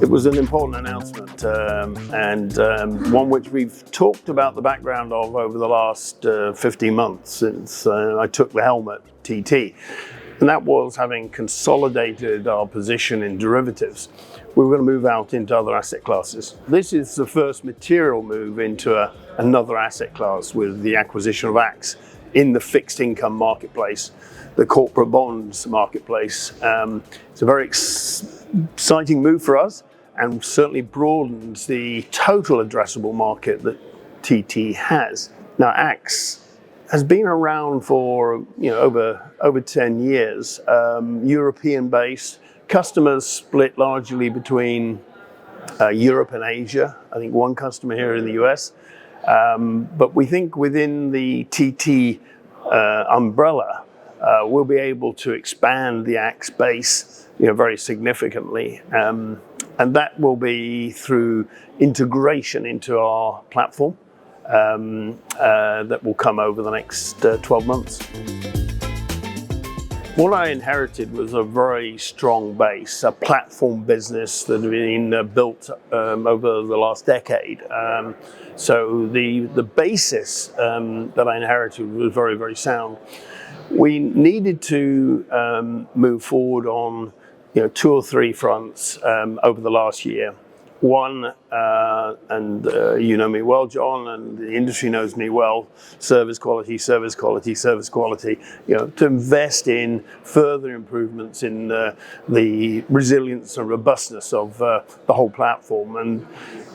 It was an important announcement and one which we've talked about the background of over the last 15 months since I took the helm at TT. And that was, having consolidated our position in derivatives, we were going to move out into other asset classes. This is the first material move into another asset class with the acquisition of Axe in the fixed income marketplace, the corporate bonds marketplace. It's a very exciting move for us and certainly broadens the total addressable market that TT has. Now, Axe has been around for over 10 years, European-based. Customers split largely between Europe and Asia. I think one customer here in the US. But we think within the TT umbrella, we'll be able to expand the Axe base very significantly. And that will be through integration into our platform that will come over the next 12 months. What I inherited was a very strong base, a platform business that had been built over the last decade. So the basis that I inherited was very, very sound. We needed to move forward on two or three fronts over the last year. One, and you know me well, John, and the industry knows me well, service quality, service quality, service quality, to invest in further improvements in the resilience and robustness of the whole platform. And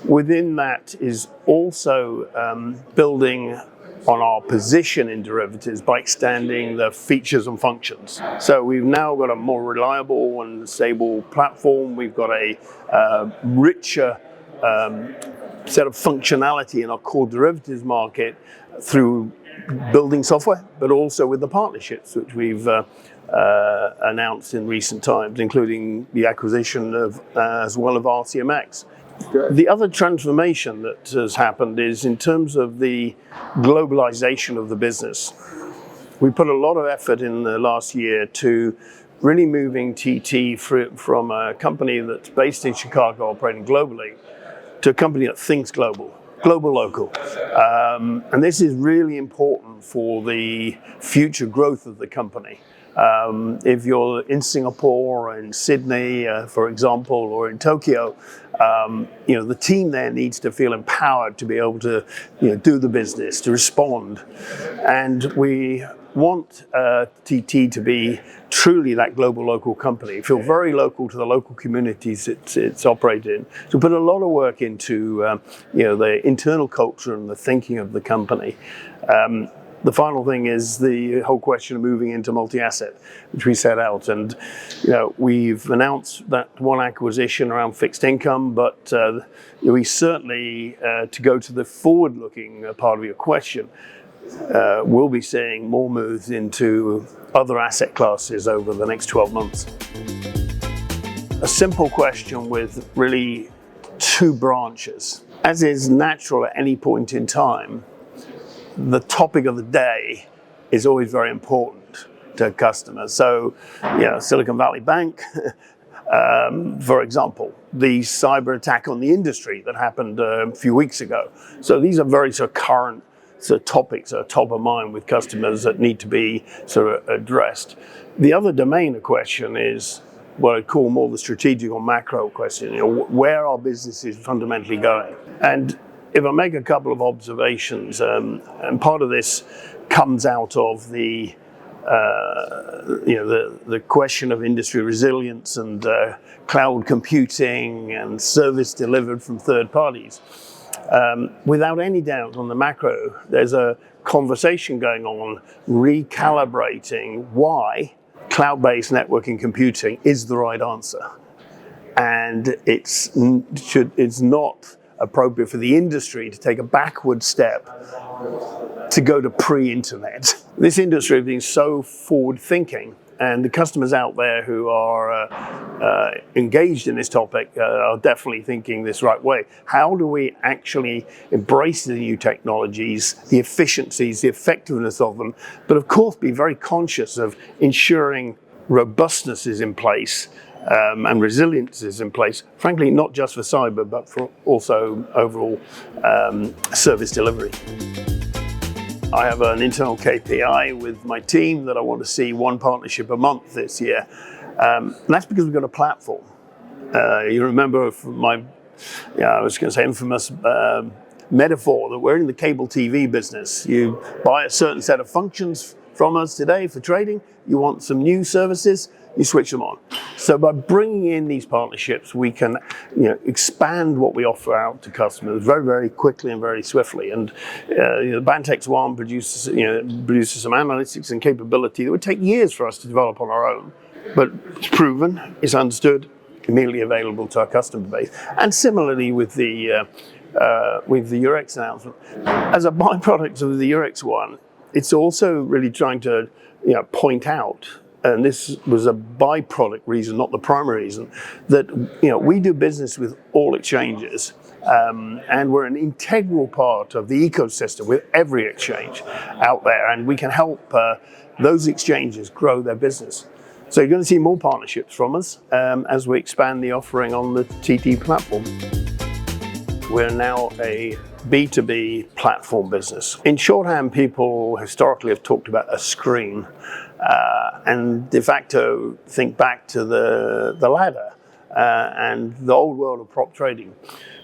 within that is also building on our position in derivatives by extending the features and functions. So we've now got a more reliable and stable platform. We've got a richer set of functionality in our core derivatives market through building software, but also with the partnerships which we've announced in recent times, including the acquisition of as well of RCMX. The other transformation that has happened is in terms of the globalization of the business. We put a lot of effort in the last year to really moving TT from a company that's based in Chicago operating globally to a company that thinks global local. And this is really important for the future growth of the company. If you're in Singapore or in Sydney, for example, or in Tokyo, the team there needs to feel empowered to be able to do the business, to respond. And we want TT to be truly that global local company, feel very local to the local communities it's operated in. So put a lot of work into the internal culture and the thinking of the company. The final thing is the whole question of moving into multi-asset, which we set out. And we've announced that one acquisition around fixed income, but we certainly, to go to the forward-looking part of your question, we'll be seeing more moves into other asset classes over the next 12 months. A simple question with really two branches. As is natural at any point in time, the topic of the day is always very important to customers. So, Silicon Valley Bank, for example, the cyber attack on the industry that happened a few weeks ago. So these are very current topics that are top of mind with customers that need to be addressed. The other domain of question is what I'd call more the strategic or macro question, where our business is fundamentally going. And if I make a couple of observations, and part of this comes out of the question of industry resilience and cloud computing and service delivered from third parties. Without any doubt on the macro, there's a conversation going on recalibrating why cloud-based networking computing is the right answer. And it's not appropriate for the industry to take a backward step to go to pre-internet. This industry has been so forward-thinking, and the customers out there who are engaged in this topic are definitely thinking this right way. How do we actually embrace the new technologies, the efficiencies, the effectiveness of them, but of course be very conscious of ensuring robustness is in place and resilience is in place, frankly, not just for cyber, but for also overall service delivery. I have an internal KPI with my team that I want to see 1 partnership a month this year. And that's because we've got a platform. You remember from my, I was going to say infamous metaphor that we're in the cable TV business. You buy a certain set of functions from us today for trading, you want some new services, you switch them on. So by bringing in these partnerships, we can expand what we offer out to customers very, very quickly and very swiftly. And Bantex One produces some analytics and capability that would take years for us to develop on our own. But it's proven, it's understood, immediately available to our customer base. And similarly with the Eurex announcement. As a byproduct of the Eurex One, it's also really trying to point out, and this was a byproduct reason, not the primary reason, that we do business with all exchanges, and we're an integral part of the ecosystem with every exchange out there, and we can help those exchanges grow their business. So you're going to see more partnerships from us as we expand the offering on the TT platform. We're now a B2B platform business. In shorthand, people historically have talked about a screen and de facto think back to the ladder and the old world of prop trading.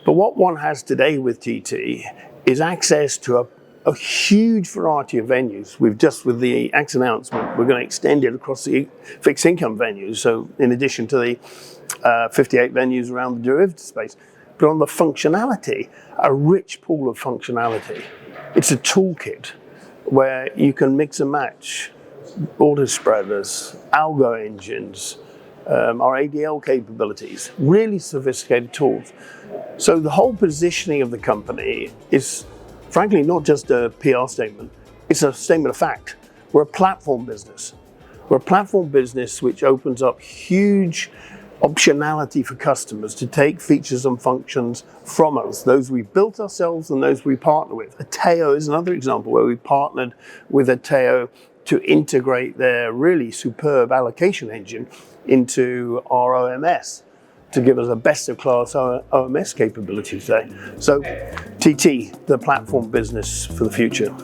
But what one has today with TT is access to a huge variety of venues. With the Axe announcement, we're going to extend it across the fixed income venues. So in addition to the 58 venues around the derivative space, but on the functionality, a rich pool of functionality. It's a toolkit where you can mix and match order spreaders, algo engines, our ADL capabilities, really sophisticated tools. So the whole positioning of the company is, frankly, not just a PR statement, it's a statement of fact. We're a platform business. We're a platform business which opens up huge optionality for customers to take features and functions from us, those we built ourselves and those we partner with. Ateo is another example where we partnered with Ateo to integrate their really superb allocation engine into our OMS to give us a best-of-class OMS capability today. So TT, the platform business for the future.